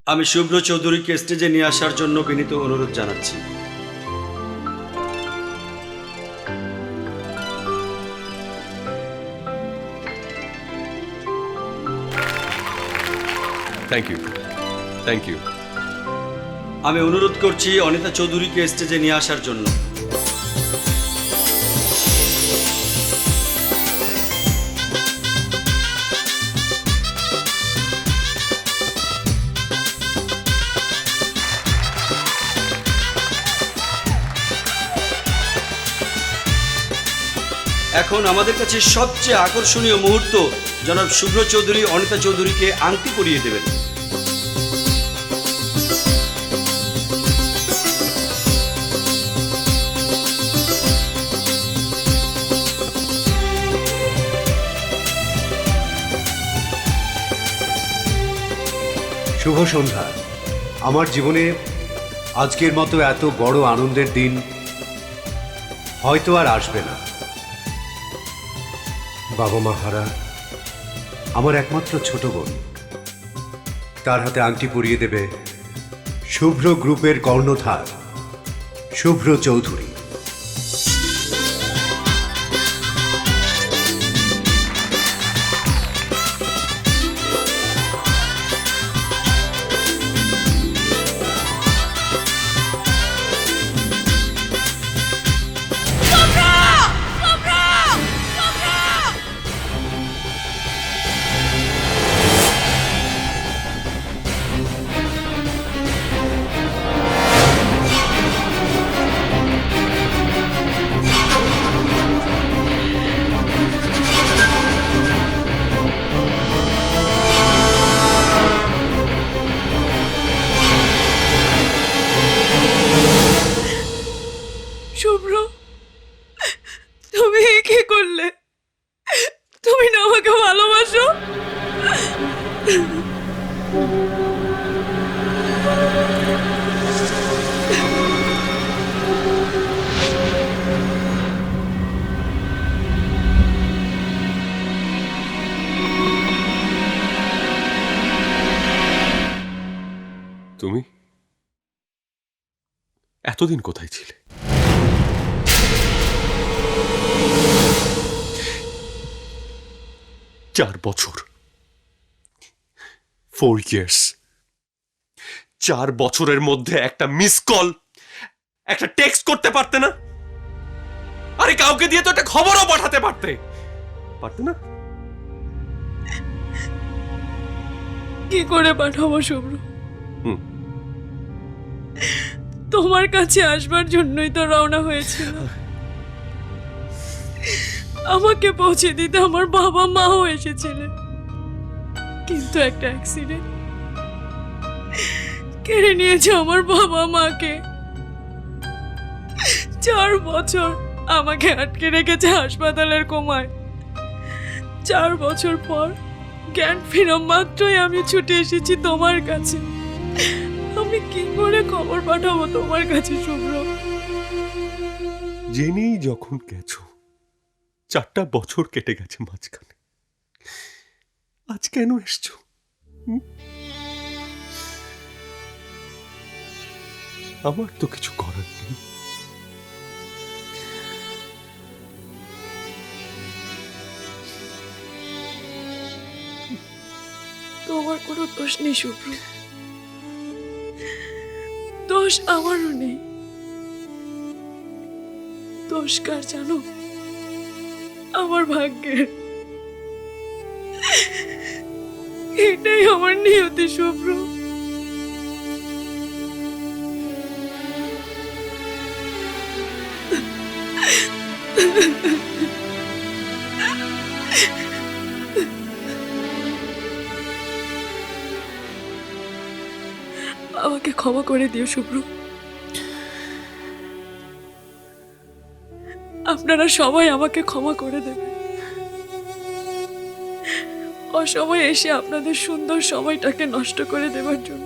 আমি শুভ্র চৌধুরীকে স্টেজে নিয়ে আসার জন্য বিনীত অনুরোধ জানাচ্ছি। Thank you, thank you. আমি অনুরোধ করছি অনিতা চৌধুরীকে স্টেজে নিয়ে আসার জন্য। এখন আমাদের কাছে সবচেয়ে আকর্ষণীয় মুহূর্ত, জনাব শুভ্র চৌধুরী অনিতা চৌধুরীকে আংটি পরিয়ে দেবেন। শুভ সন্ধ্যা। আমার জীবনে আজকের মতো এত বড় আনন্দের দিন হয়তো আর আসবে না। বাবা মা হারা আমার একমাত্র ছোট বোন, তার হাতে আংটি পরিয়ে দেবে শুভ্র গ্রুপের কর্ণধার শুভ্র চৌধুরী। শুভ্র, তুমি কি করলে? তুমি না আমাকে ভালোবাসো? তুমি এতদিন কোথায় ছিলে? 4 বছর, 4 years। 4 বছরের মধ্যে একটা মিস কল, একটা টেক্সট করতে পারতে না? আরে কাউকে দিয়ে তো একটা খবরও পাঠাতে পারতে না? কি করে পাঠাবো শুভ্র? তোমার কাছে আসবার জন্যই তো রওনা হয়েছিল। আমাকে পৌঁছে দিতে আমার বাবা মাও এসেছিলেন, কিন্তু একটা অ্যাক্সিডেন্ট কেড়ে নিয়েছে আমার বাবা মাকে। 4 বছর আমাকে আটকে রেখেছে হাসপাতালের কোমায়। 4 বছর পর জ্ঞান ফেরা মাত্রই আমি ছুটে এসেছি তোমার কাছে। আমি কি করে খবর পাঠাবো তোমার কাছে শুভ্র? জেনেই যখন গেছো, 4টা বছর কেটে গেছে মাঝখানে, আজ কেন এসছো? আমার তো কিছু করার নেই। তোমার কোনো দোষ নেই শুভ্র, দোষ আমারও নেই। দোষ কার জানো? আমার ভাগ্যের। এটাই আমার নিয়তি শুভ্র। আমাকে ক্ষমা করে দিও শুভ্র। আপনারা সবাই আমাকে ক্ষমা করে দেবেন। অসময়ে এসে আপনাদের সুন্দর সময়টাকে নষ্ট করে দেবার জন্য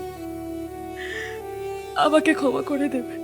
আমাকে ক্ষমা করে দেবেন।